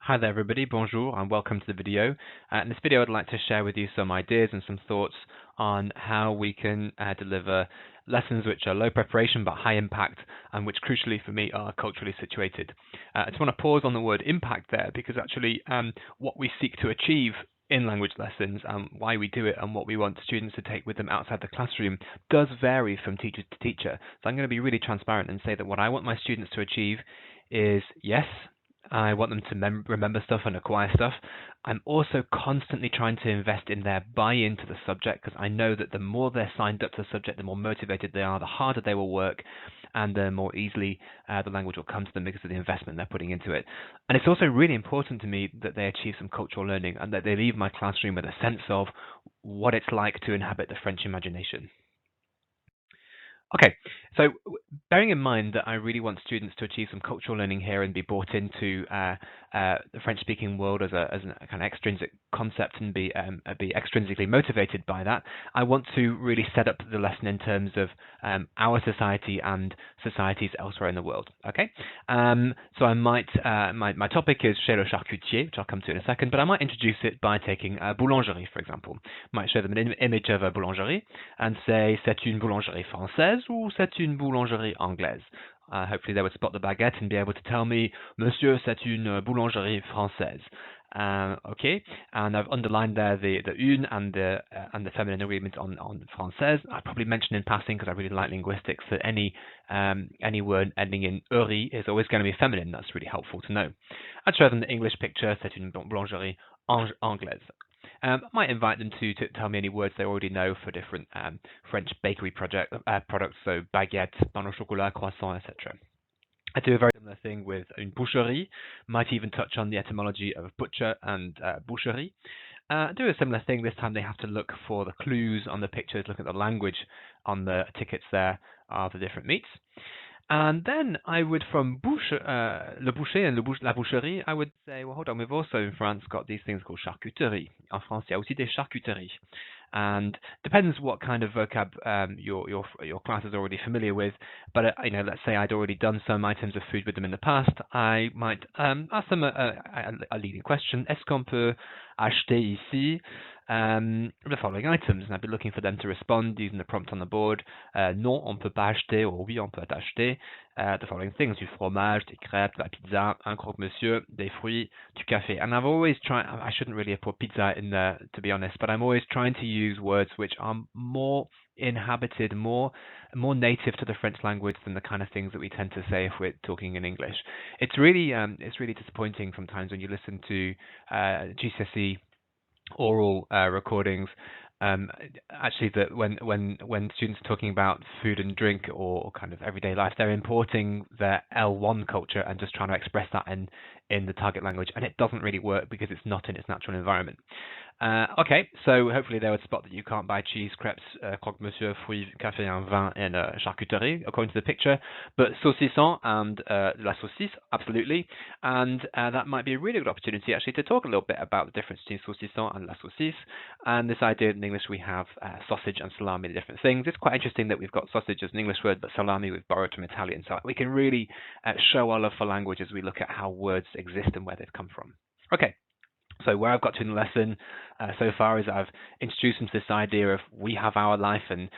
Hi there everybody, bonjour and welcome to the video. In this video I'd like to share with you some ideas and some thoughts on how we can deliver lessons which are low preparation but high impact and which crucially for me are culturally situated. I just want to pause on the word impact there because actually what we seek to achieve in language lessons and why we do it and what we want students to take with them outside the classroom does vary from teacher to teacher. So I'm going to be really transparent and say that what I want my students to achieve is, yes, I want them to remember stuff and acquire stuff. I'm also constantly trying to invest in their buy-in to the subject because I know that the more they're signed up to the subject, the more motivated they are, the harder they will work, and the more easily the language will come to them because of the investment they're putting into it. And it's also really important to me that they achieve some cultural learning and that they leave my classroom with a sense of what it's like to inhabit the French imagination. Okay, so bearing in mind that I really want students to achieve some cultural learning here and be brought into the French-speaking world as a kind of extrinsic concept and be extrinsically motivated by that, I want to really set up the lesson in terms of our society and societies elsewhere in the world. Okay, so I might my topic is chez le charcutier, which I'll come to in a second, but I might introduce it by taking a boulangerie, for example. Might show them an image of a boulangerie and say c'est une boulangerie française ou c'est une boulangerie anglaise. Hopefully they would spot the baguette and be able to tell me, Monsieur, c'est une boulangerie française. Okay, and I've underlined there the une and the feminine agreement on française. I probably mentioned in passing because I really like linguistics that any word ending in eri is always going to be feminine. That's really helpful to know. I'd show them the English picture. C'est une boulangerie anglaise. I might invite them to tell me any words they already know for different French bakery products, so baguette, pain au chocolat, croissant, etc. I do a very similar thing with une boucherie, might even touch on the etymology of butcher and boucherie. Do a similar thing, this time they have to look for the clues on the pictures, look at the language on the tickets there of the different meats. And then I would, from le boucher and la boucherie, I would say, well, hold on, we've also in France got these things called charcuterie. En France, il y a aussi des charcuteries. And depends what kind of vocab your class is already familiar with. But let's say I'd already done some items of food with them in the past. I might ask them a leading question: Est-ce qu'on peut acheter ici the following items? And I'd be looking for them to respond using the prompt on the board. Non, on peut pas acheter, or oui, on peut acheter the following things: du fromage, des crêpes, de la pizza, un croque-monsieur, des fruits, du café. And I've always tried, I shouldn't really have put pizza in there, to be honest, but I'm always trying to use words which are more inhabited, more native to the French language than the kind of things that we tend to say if we're talking in English. It's really disappointing sometimes when you listen to GCSE oral recordings. Actually, that when students are talking about food and drink or kind of everyday life, they're importing their L1 culture and just trying to express that in the target language, and it doesn't really work because it's not in its natural environment. Okay, so hopefully they would spot that you can't buy cheese, crepes, croque-monsieur, fruits, café, and vin in a charcuterie, according to the picture, but saucisson and la saucisse, absolutely, and that might be a really good opportunity actually to talk a little bit about the difference between saucisson and la saucisse, and this idea in English we have sausage and salami, the different things. It's quite interesting that we've got sausage as an English word, but salami we've borrowed from Italian, so we can really show our love for language as we look at how words exist and where they've come from. Okay. So where I've got to in the lesson so far is I've introduced them to this idea of we have our life and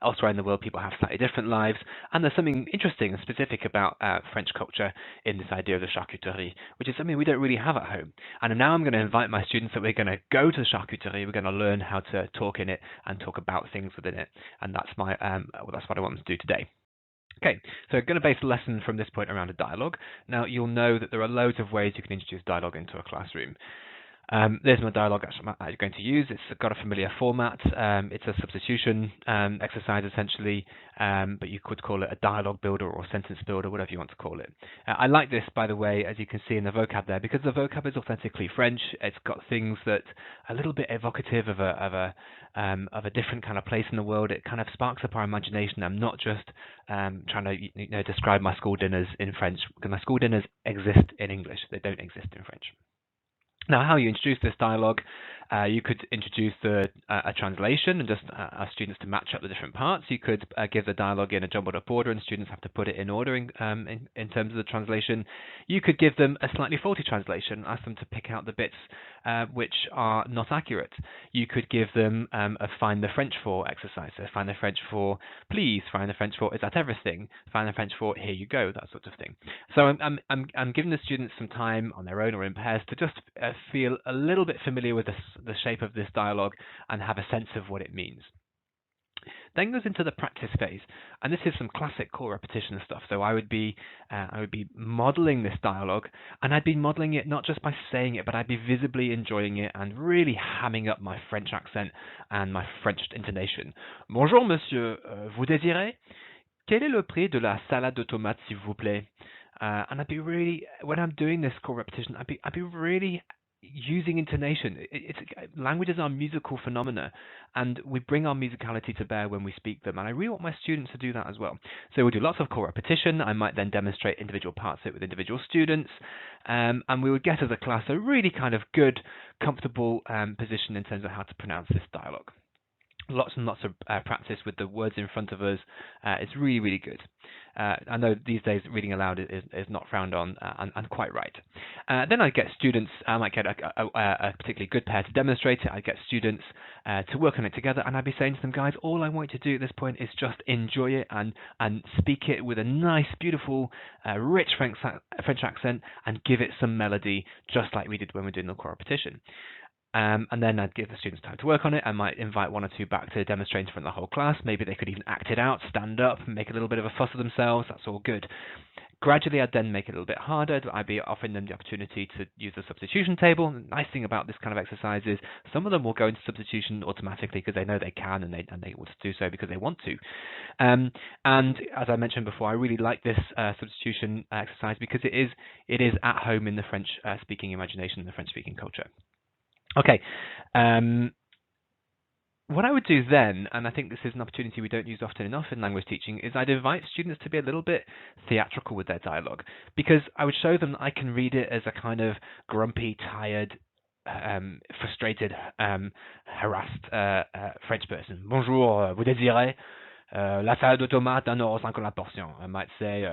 elsewhere in the world people have slightly different lives, and there's something interesting and specific about French culture in this idea of the charcuterie, which is something we don't really have at home. And now I'm going to invite my students that we're going to go to the charcuterie, we're going to learn how to talk in it and talk about things within it, and that's what I want them to do today. Okay, so I'm going to base the lesson from this point around a dialogue. Now you'll know that there are loads of ways you can introduce dialogue into a classroom. There's my dialogue I'm going to use. It's got a familiar format. It's a substitution exercise essentially, but you could call it a dialogue builder or sentence builder, whatever you want to call it. I like this, by the way, as you can see in the vocab there, because the vocab is authentically French. It's got things that are a little bit evocative of a different kind of place in the world. It kind of sparks up our imagination. I'm not just trying to describe my school dinners in French, because my school dinners exist in English. They don't exist in French. Now, how you introduce this dialogue, You could introduce a translation and just ask students to match up the different parts. You could give the dialogue in a jumbled up order and students have to put it in order in terms of the translation. You could give them a slightly faulty translation, ask them to pick out the bits which are not accurate. You could give them a find the French for exercise. So find the French for please, find the French for is that everything, find the French for here you go, that sort of thing. So I'm giving the students some time on their own or in pairs to just feel a little bit familiar with the shape of this dialogue and have a sense of what it means. Then goes into the practice phase, and this is some classic core repetition stuff. So I would be modeling this dialogue, and I'd be modeling it not just by saying it, but I'd be visibly enjoying it and really hamming up my French accent and my French intonation. Bonjour, monsieur. Vous désirez? Quel est le prix de la salade de tomates, s'il vous plaît? And I'd be really, when I'm doing this core repetition, I'd be really using intonation. Languages are musical phenomena, and we bring our musicality to bear when we speak them. And I really want my students to do that as well. So we'll do lots of core repetition. I might then demonstrate individual parts of it with individual students, and we would get as a class a really kind of good, comfortable position in terms of how to pronounce this dialogue. Lots and lots of practice with the words in front of us. It's really, really good. I know these days reading aloud is not frowned on, and quite right. Then I get students, I might get a particularly good pair to demonstrate it. I get students to work on it together, and I'd be saying to them, guys, all I want you to do at this point is just enjoy it and speak it with a nice, beautiful, rich French accent, and give it some melody, just like we did when we were doing the core repetition. And then I'd give the students time to work on it. I might invite one or two back to demonstrate in front of the whole class. Maybe they could even act it out, stand up, make a little bit of a fuss of themselves. That's all good. Gradually, I'd then make it a little bit harder. I'd be offering them the opportunity to use the substitution table. The nice thing about this kind of exercise is some of them will go into substitution automatically because they know they can, and they want to do so because they want to. And as I mentioned before, I really like this substitution exercise because it is at home in the French speaking imagination, the French speaking culture. Okay, what I would do then, and I think this is an opportunity we don't use often enough in language teaching, is I'd invite students to be a little bit theatrical with their dialogue, because I would show them that I can read it as a kind of grumpy, tired, frustrated, harassed French person. Bonjour, vous désirez la salade de tomates, €1,50 la portion. I might say,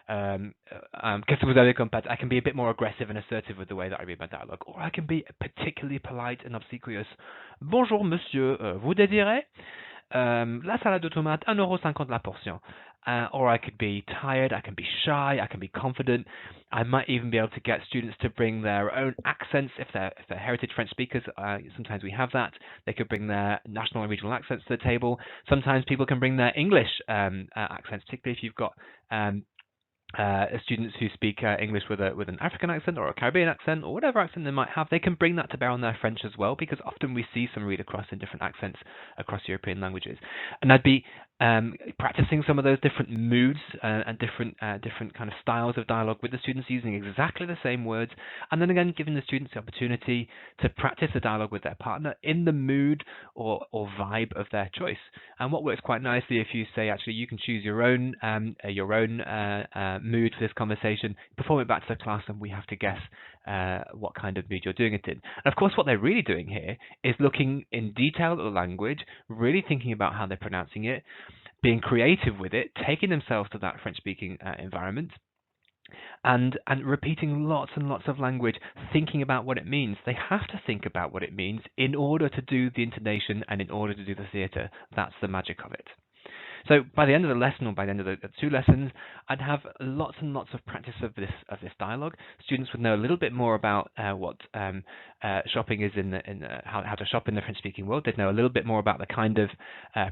qu'est-ce que vous avez comme pâte? I can be a bit more aggressive and assertive with the way that I read my dialogue, or I can be particularly polite and obsequious. Bonjour, monsieur, vous désirez la salade de tomates, €1,50 la portion. Or I could be tired, I can be shy, I can be confident. I might even be able to get students to bring their own accents if they're heritage French speakers. Sometimes we have that. They could bring their national and regional accents to the table. Sometimes people can bring their English accents, particularly if you've got students who speak English with an African accent or a Caribbean accent or whatever accent they might have. They can bring that to bear on their French as well, because often we see some read across in different accents across European languages. And I'd be practicing some of those different moods and different kind of styles of dialogue with the students, using exactly the same words, and then again giving the students the opportunity to practice the dialogue with their partner in the mood or vibe of their choice. And what works quite nicely, if you say actually you can choose your own mood for this conversation, perform it back to the class, and we have to guess what kind of mood you're doing it in. And of course, what they're really doing here is looking in detail at the language, really thinking about how they're pronouncing it, being creative with it, taking themselves to that French-speaking environment, and repeating lots and lots of language, thinking about what it means. They have to think about what it means in order to do the intonation and in order to do the theatre. That's the magic of it. So by the end of the lesson, or by the end of the 2 lessons, I'd have lots and lots of practice of this dialogue. Students would know a little bit more about what shopping is how to shop in the French-speaking world. They'd know a little bit more about the kind of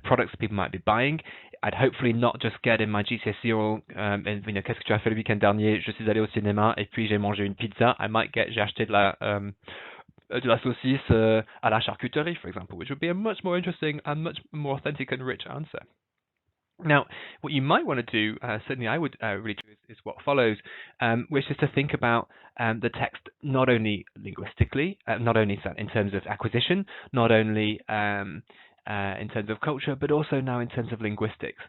products people might be buying. I'd hopefully not just get in my GCSE oral, qu'est-ce que tu as fait le week-end dernier? Je suis allé au cinéma et puis j'ai mangé une pizza. I might get j'ai acheté de la saucisse à la charcuterie, for example, which would be a much more interesting and much more authentic and rich answer. Now, what you might want to do, certainly I would really do, is what follows, which is to think about the text not only linguistically, not only in terms of acquisition, not only in terms of culture, but also now in terms of linguistics.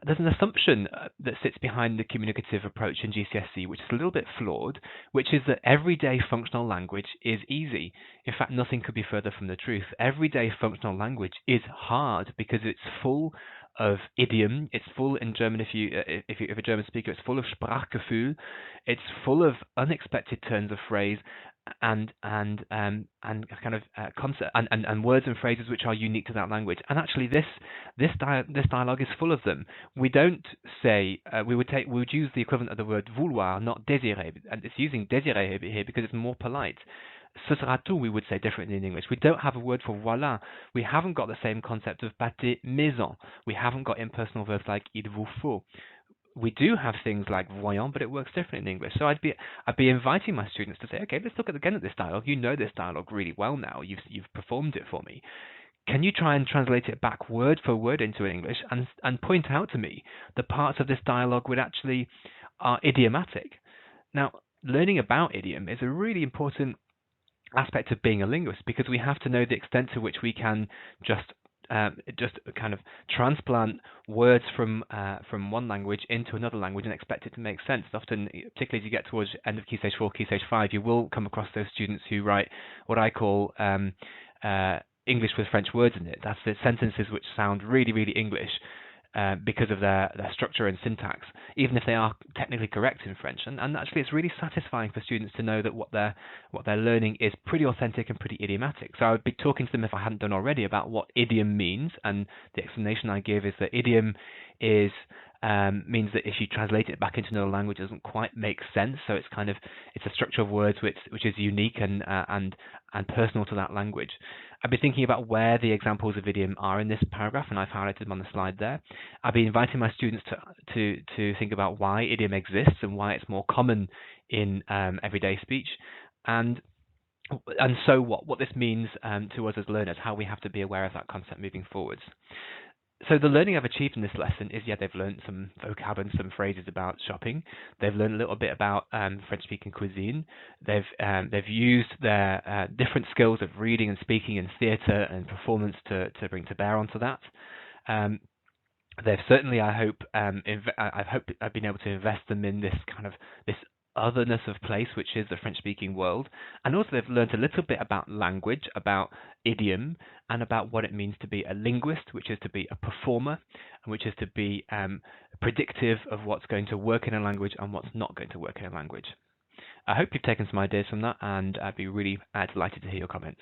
There's an assumption that sits behind the communicative approach in GCSE, which is a little bit flawed, which is that everyday functional language is easy. In fact, nothing could be further from the truth. Everyday functional language is hard because it's full of idiom. It's full in German. If a German speaker, it's full of Sprachgefühl. It's full of unexpected turns of phrase and kind of concept and words and phrases which are unique to that language. And actually, this dialogue is full of them. We don't say we would use the equivalent of the word vouloir, not désirer, and it's using désirer here because it's more polite. Ce sera tout, we would say differently in English. We don't have a word for voilà. We haven't got the same concept of pâté maison. We haven't got impersonal verbs like il vous faut. We do have things like voyant, but it works different in English. So I'd be inviting my students to say, okay, let's look again at this dialogue. You know this dialogue really well now. You've performed it for me. Can you try and translate it back word for word into English and point out to me the parts of this dialogue which actually are idiomatic? Now, learning about idiom is a really important aspect of being a linguist because we have to know the extent to which we can just kind of transplant words from one language into another language and expect it to make sense. Often, particularly as you get towards end of Key Stage 4, Key Stage 5, you will come across those students who write what I call English with French words in it. That's the sentences which sound really, really English because of their structure and syntax, even if they are technically correct in French. And actually, it's really satisfying for students to know that what they're learning is pretty authentic and pretty idiomatic. So I would be talking to them, if I hadn't done already, about what idiom means. And the explanation I give is that idiom means that if you translate it back into another language, it doesn't quite make sense. So it's a structure of words which is unique and personal to that language. I've been thinking about where the examples of idiom are in this paragraph, and I've highlighted them on the slide there. I've been inviting my students to think about why idiom exists and why it's more common in everyday speech, and so what this means to us as learners, how we have to be aware of that concept moving forwards. So the learning I've achieved in this lesson is, they've learned some vocab and some phrases about shopping. They've learned a little bit about French-speaking cuisine. They've used their different skills of reading and speaking and theatre and performance to bring to bear onto that. They've certainly, I hope, I've been able to invest them in this otherness of place, which is the French-speaking world. And also they've learned a little bit about language, about idiom, and about what it means to be a linguist, which is to be a performer, and which is to be predictive of what's going to work in a language and what's not going to work in a language. I hope you've taken some ideas from that, and I'd be really delighted to hear your comments.